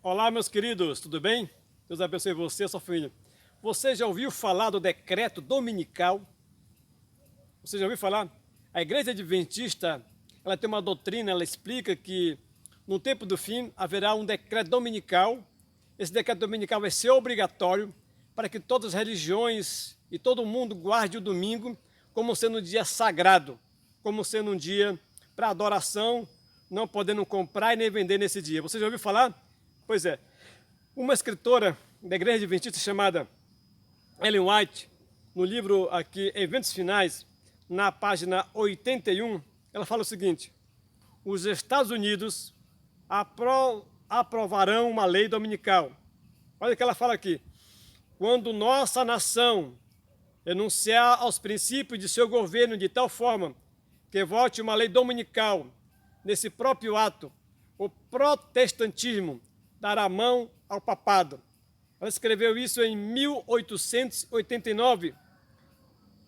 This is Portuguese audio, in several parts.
Olá, meus queridos, tudo bem? Deus abençoe você, sua família. Você já ouviu falar do decreto dominical? Você já ouviu falar? A Igreja Adventista, ela tem uma doutrina, ela explica que no tempo do fim haverá um decreto dominical. Esse decreto dominical vai ser obrigatório para que todas as religiões e todo mundo guarde o domingo como sendo um dia sagrado, como sendo um dia para adoração, não podendo comprar e nem vender nesse dia. Você já ouviu falar? Pois é. Uma escritora da Igreja Adventista chamada Ellen White, no livro aqui Eventos Finais, na página 81, ela fala o seguinte: os Estados Unidos aprovarão uma lei dominical. Olha o que ela fala aqui. Quando nossa nação enunciar aos princípios de seu governo de tal forma que vote uma lei dominical, nesse próprio ato, o protestantismo dará mão ao papado. Ela escreveu isso em 1889.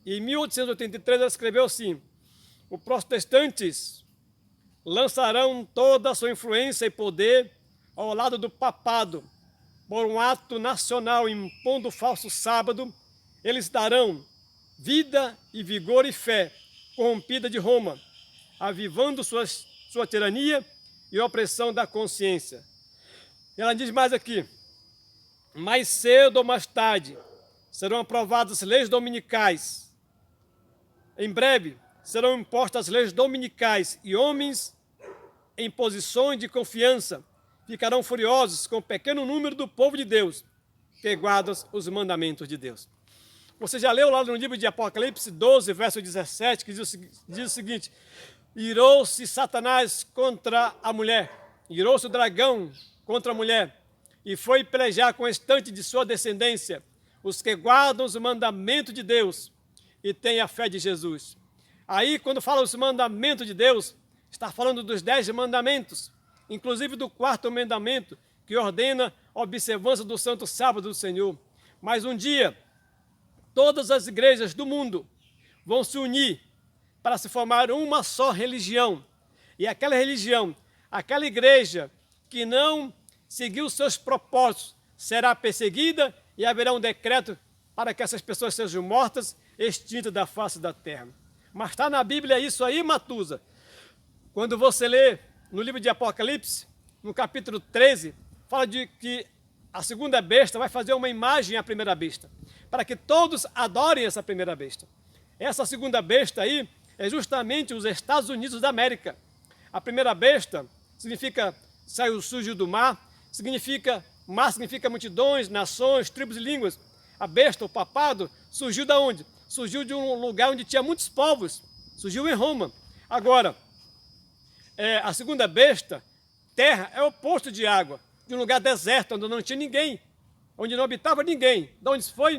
E em 1883 ela escreveu assim: os protestantes lançarão toda a sua influência e poder ao lado do papado. Por um ato nacional impondo o falso sábado, eles darão vida e vigor e fé corrompida de Roma, avivando sua tirania e opressão da consciência. Ela diz mais aqui: mais cedo ou mais tarde serão aprovadas leis dominicais. Em breve serão impostas leis dominicais e homens em posições de confiança ficarão furiosos com o pequeno número do povo de Deus que guarda os mandamentos de Deus. Você já leu lá no livro de Apocalipse 12, verso 17, que diz o seguinte: irou-se Satanás contra a mulher, irou-se o dragão contra a mulher, e foi pelejar com o restante de sua descendência, os que guardam os mandamentos de Deus e têm a fé de Jesus. Aí, quando fala os mandamentos de Deus, está falando dos 10 mandamentos, inclusive do 4º mandamento, que ordena a observância do santo sábado do Senhor. Mas um dia, todas as igrejas do mundo vão se unir para se formar uma só religião. E aquela religião, aquela igreja que não seguir os seus propósitos, será perseguida e haverá um decreto para que essas pessoas sejam mortas, extintas da face da terra. Mas está na Bíblia isso aí, Matusa. Quando você lê no livro de Apocalipse, no capítulo 13, fala de que a segunda besta vai fazer uma imagem à primeira besta, para que todos adorem essa primeira besta. Essa segunda besta aí é justamente os Estados Unidos da América. A primeira besta significa saiu sujo do mar, mar significa multidões, nações, tribos e línguas. A besta, o papado, surgiu de onde? Surgiu de um lugar onde tinha muitos povos, surgiu em Roma. Agora, a segunda besta, terra, é o oposto de água, de um lugar deserto, onde não tinha ninguém, onde não habitava ninguém. De onde foi?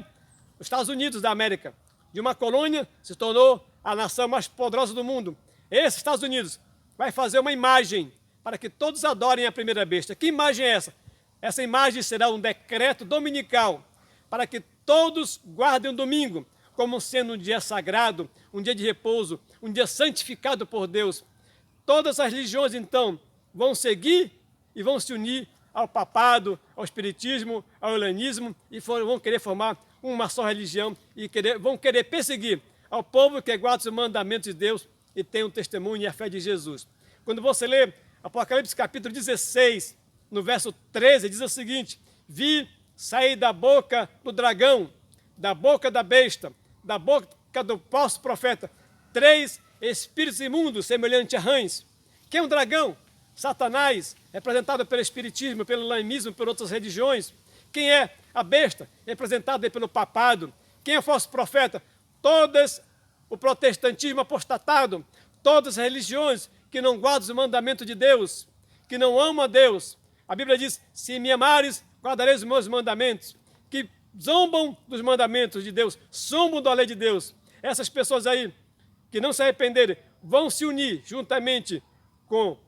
Os Estados Unidos da América. De uma colônia se tornou a nação mais poderosa do mundo. Esses Estados Unidos vai fazer uma imagem para que todos adorem a primeira besta. Que imagem é essa? Essa imagem será um decreto dominical para que todos guardem o domingo como sendo um dia sagrado, um dia de repouso, um dia santificado por Deus. Todas as religiões, então, vão seguir e vão se unir ao papado, ao espiritismo, ao helenismo e vão querer formar uma só religião e vão querer perseguir ao povo que guarda os mandamentos de Deus e tem o testemunho e a fé de Jesus. Quando você lê Apocalipse capítulo 16, no verso 13, diz o seguinte: vi sair da boca do dragão, da boca da besta, da boca do falso profeta, 3 espíritos imundos semelhantes a rãs. Quem é um dragão? Satanás, representado pelo espiritismo, pelo laimismo, por outras religiões. Quem é a besta? Representada pelo papado. Quem é o falso profeta? Todas o protestantismo apostatado, todas as religiões que não guardam os mandamentos de Deus, que não amam a Deus. A Bíblia diz: se me amares, guardareis os meus mandamentos. Que zombam dos mandamentos de Deus, zombam da lei de Deus. Essas pessoas aí, que não se arrependerem, vão se unir juntamente com o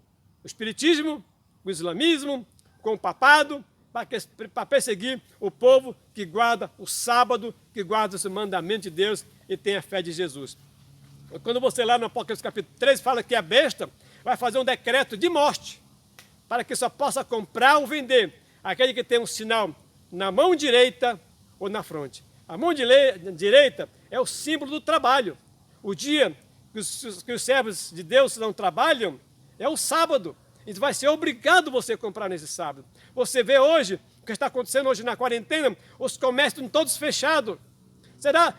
espiritismo, com o islamismo, com o papado, para perseguir o povo que guarda o sábado, que guarda os mandamentos de Deus e tem a fé de Jesus. Quando você lá no Apocalipse capítulo 13 fala que a besta vai fazer um decreto de morte, para que só possa comprar ou vender aquele que tem um sinal na mão direita ou na fronte. A mão direita é o símbolo do trabalho. O dia que os servos de Deus não trabalham é o sábado. E vai ser obrigado você a comprar nesse sábado. Você vê hoje, o que está acontecendo hoje na quarentena, os comércios estão todos fechados.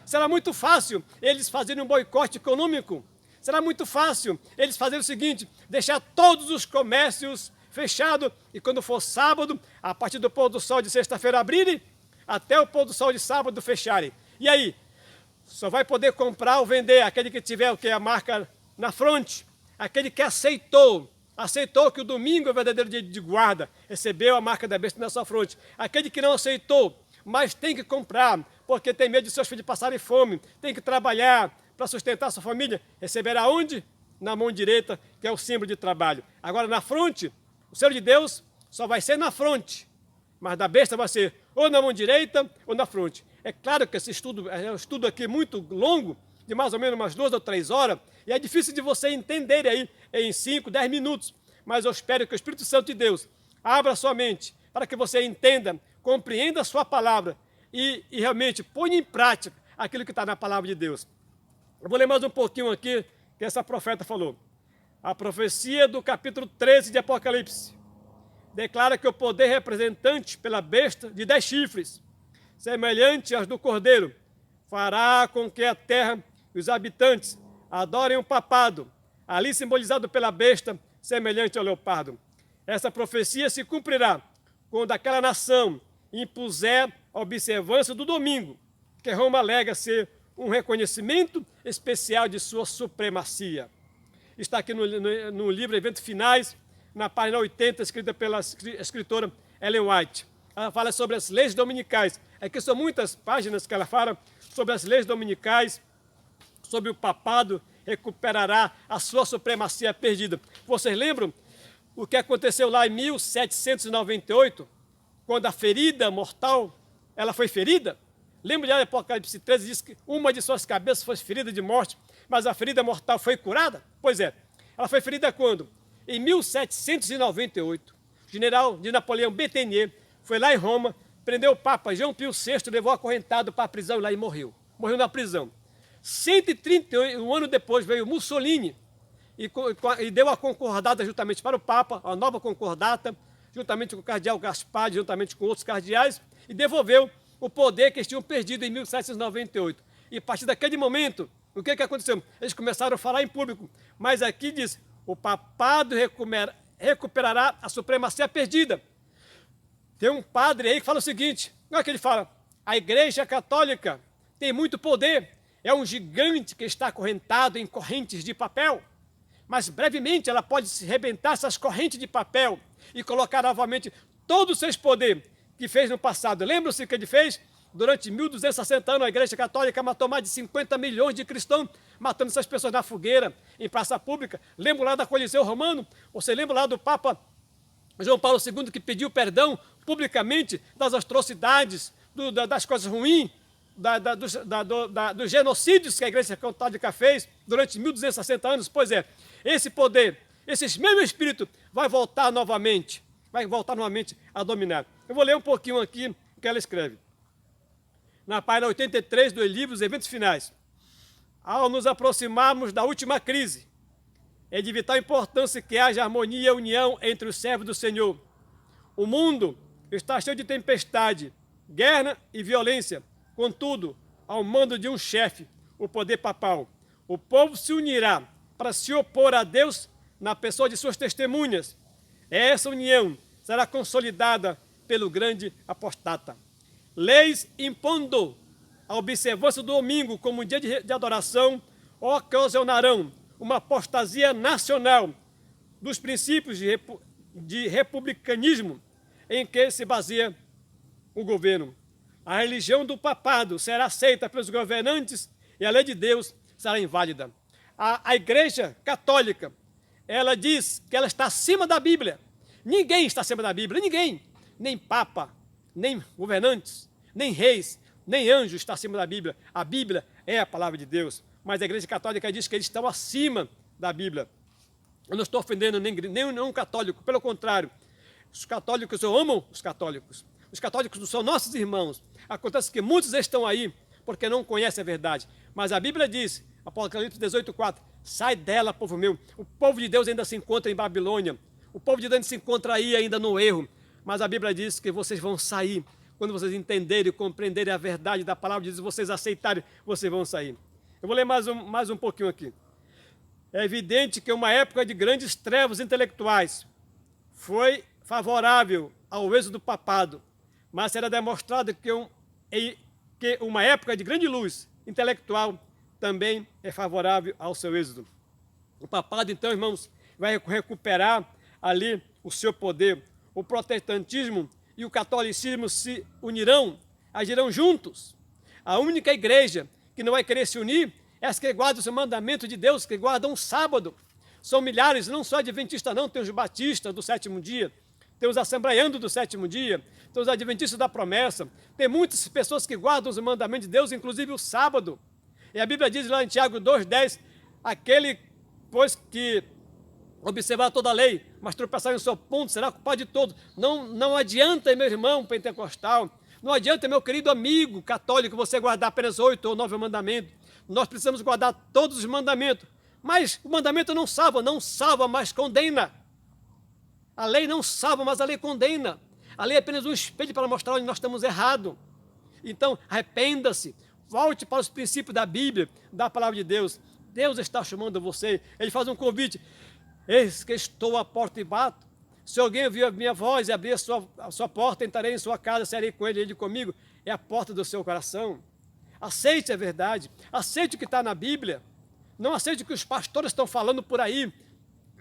Será muito fácil eles fazerem um boicote econômico. Será muito fácil eles fazerem o seguinte, deixar todos os comércios fechados e quando for sábado, a partir do pôr do sol de sexta-feira abrirem, até o pôr do sol de sábado fecharem. E aí? Só vai poder comprar ou vender aquele que tiver o que? A marca na fronte. Aquele que aceitou que o domingo é o verdadeiro dia de guarda, recebeu a marca da besta na sua fronte. Aquele que não aceitou, mas tem que comprar, porque tem medo de seus filhos passarem fome, tem que trabalhar para sustentar sua família, receberá onde? Na mão direita, que é o símbolo de trabalho. Agora, na fronte, o selo de Deus só vai ser na fronte, mas da besta vai ser ou na mão direita ou na fronte. É claro que esse estudo é um estudo aqui muito longo, de mais ou menos umas 2 ou 3 horas, e é difícil de você entender aí em 5, 10 minutos, mas eu espero que o Espírito Santo de Deus abra sua mente para que você entenda, compreenda a sua palavra e realmente ponha em prática aquilo que está na palavra de Deus. Eu vou ler mais um pouquinho aqui que essa profeta falou. A profecia do capítulo 13 de Apocalipse declara que o poder representante pela besta de 10 chifres, semelhante aos do cordeiro, fará com que a terra e os habitantes adorem o papado, ali simbolizado pela besta, semelhante ao leopardo. Essa profecia se cumprirá quando aquela nação impuser a observância do domingo, que Roma alega ser um reconhecimento especial de sua supremacia. Está aqui no livro Eventos Finais, na página 80, escrita pela escritora Ellen White. Ela fala sobre as leis dominicais. Aqui são muitas páginas que ela fala sobre as leis dominicais, sobre o papado recuperará a sua supremacia perdida. Vocês lembram o que aconteceu lá em 1798, quando a ferida mortal, ela foi ferida? Lembra de Apocalipse 13, diz que uma de suas cabeças foi ferida de morte, mas a ferida mortal foi curada? Pois é, ela foi ferida quando? Em 1798, o general de Napoleão Bétenier foi lá em Roma, prendeu o Papa João Pio VI, levou acorrentado para a prisão lá e morreu. Morreu na prisão. 131 anos depois veio Mussolini e deu a concordata juntamente para o Papa, a nova concordata, juntamente com o cardeal Gaspar, juntamente com outros cardeais, e devolveu o poder que eles tinham perdido em 1798. E a partir daquele momento, o que aconteceu? Eles começaram a falar em público, mas aqui diz, o papado recuperará a supremacia perdida. Tem um padre aí que fala o seguinte, não é que ele fala, a Igreja Católica tem muito poder, é um gigante que está acorrentado em correntes de papel, mas brevemente ela pode se rebentar essas correntes de papel e colocar novamente todo o seu poder que fez no passado. Lembram-se o que ele fez? Durante 1260 anos a Igreja Católica matou mais de 50 milhões de cristãos, matando essas pessoas na fogueira, em praça pública. Lembra lá da Coliseu Romano? Você lembra lá do Papa João Paulo II que pediu perdão publicamente das atrocidades, das coisas ruins, dos genocídios que a Igreja Católica fez durante 1260 anos? Pois é, esse poder, esse mesmo espírito vai voltar novamente a dominar. Eu vou ler um pouquinho aqui o que ela escreve. Na página 83 do livro Os Eventos Finais. Ao nos aproximarmos da última crise, é de vital importância que haja harmonia e união entre os servos do Senhor. O mundo está cheio de tempestade, guerra e violência. Contudo, ao mando de um chefe, o poder papal, o povo se unirá para se opor a Deus na pessoa de suas testemunhas. Essa união será consolidada pelo grande apostata. Leis impondo a observância do domingo como dia de adoração ocasionarão uma apostasia nacional dos princípios de republicanismo em que se baseia o governo. A religião do papado será aceita pelos governantes e a lei de Deus será inválida. A Igreja Católica, ela diz que ela está acima da Bíblia. Ninguém está acima da Bíblia, ninguém. Nem Papa, nem governantes, nem reis, nem anjos está acima da Bíblia. A Bíblia é a palavra de Deus. Mas a Igreja Católica diz que eles estão acima da Bíblia. Eu não estou ofendendo nenhum católico, pelo contrário. Os católicos amam os católicos. Os católicos não são nossos irmãos. Acontece que muitos estão aí porque não conhecem a verdade. Mas a Bíblia diz, Apocalipse 18:4, sai dela, povo meu. O povo de Deus ainda se encontra em Babilônia. O povo de Deus ainda se encontra aí ainda no erro. Mas a Bíblia diz que vocês vão sair. Quando vocês entenderem e compreenderem a verdade da palavra de Deus, vocês aceitarem, vocês vão sair. Eu vou ler mais um pouquinho aqui. É evidente que uma época de grandes trevas intelectuais foi favorável ao êxodo do papado, mas será demonstrado que uma época de grande luz intelectual também é favorável ao seu êxodo. O papado, então, irmãos, vai recuperar ali o seu poder. O protestantismo e o catolicismo se unirão, agirão juntos. A única igreja que não vai querer se unir é as que guardam os mandamentos de Deus, que guardam o sábado. São milhares, não só adventistas não, tem os batistas do sétimo dia, tem os assembleianos do sétimo dia, tem os adventistas da promessa, tem muitas pessoas que guardam os mandamentos de Deus, inclusive o sábado. E a Bíblia diz lá em Tiago 2,10, aquele, pois, que observar toda a lei, mas tropeçar em seu ponto, será culpado de todos. Não adianta, meu irmão pentecostal, não adianta, meu querido amigo católico, você guardar apenas 8 ou 9 mandamentos. Nós precisamos guardar todos os mandamentos. Mas o mandamento não salva, mas condena. A lei não salva, mas a lei condena. A lei é apenas um espelho para mostrar onde nós estamos errados. Então, arrependa-se, volte para os princípios da Bíblia, da palavra de Deus. Deus está chamando você, Ele faz um convite. Eis que estou à porta e bato. Se alguém ouvir a minha voz e abrir a sua porta, entrarei em sua casa, serei com ele comigo. É a porta do seu coração. Aceite a verdade, aceite o que está na Bíblia. Não aceite o que os pastores estão falando por aí,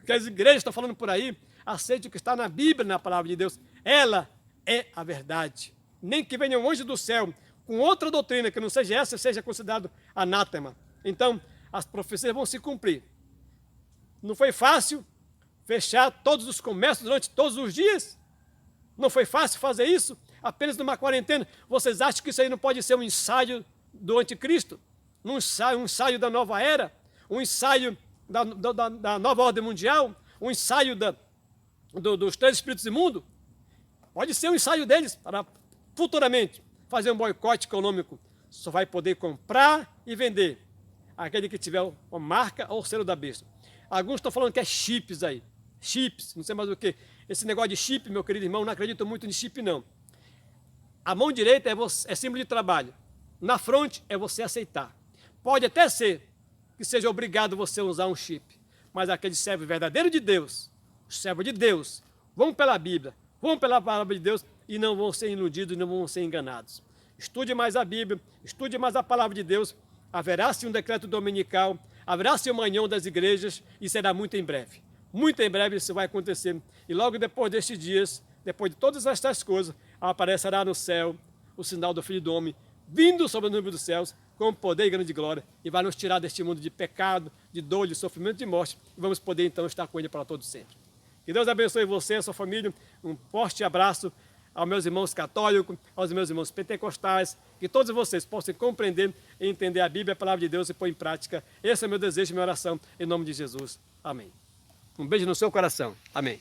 que as igrejas estão falando por aí. Aceite o que está na Bíblia, na palavra de Deus. Ela é a verdade. Nem que venha um anjo do céu com outra doutrina que não seja essa, seja considerado anátema. Então, as profecias vão se cumprir. Não foi fácil fechar todos os comércios durante todos os dias? Não foi fácil fazer isso apenas numa quarentena? Vocês acham que isso aí não pode ser um ensaio do anticristo? Um ensaio da nova era? Um ensaio da nova ordem mundial? Um ensaio dos três espíritos imundos? Pode ser um ensaio deles para futuramente fazer um boicote econômico. Só vai poder comprar e vender aquele que tiver uma marca ou selo da besta. Alguns estão falando que é chips aí. Chips, não sei mais o que. Esse negócio de chip, meu querido irmão, não acredito muito em chip, não. A mão direita é símbolo de trabalho. Na fronte é você aceitar. Pode até ser que seja obrigado você a usar um chip. Mas aquele servo verdadeiro de Deus, os servos de Deus, vão pela Bíblia, vão pela palavra de Deus e não vão ser iludidos, não vão ser enganados. Estude mais a Bíblia, estude mais a palavra de Deus. Haverá-se um decreto dominical, haverá-se um manhão das igrejas e será muito em breve. Muito em breve isso vai acontecer. E logo depois destes dias, depois de todas estas coisas, aparecerá no céu o sinal do Filho do Homem, vindo sobre o número dos céus, com poder e grande glória, e vai nos tirar deste mundo de pecado, de dor, de sofrimento, de morte, e vamos poder então estar com Ele para todo sempre. Que Deus abençoe você, a sua família, um forte abraço aos meus irmãos católicos, aos meus irmãos pentecostais, que todos vocês possam compreender e entender a Bíblia, a palavra de Deus e pôr em prática. Esse é o meu desejo e minha oração, em nome de Jesus. Amém. Um beijo no seu coração. Amém.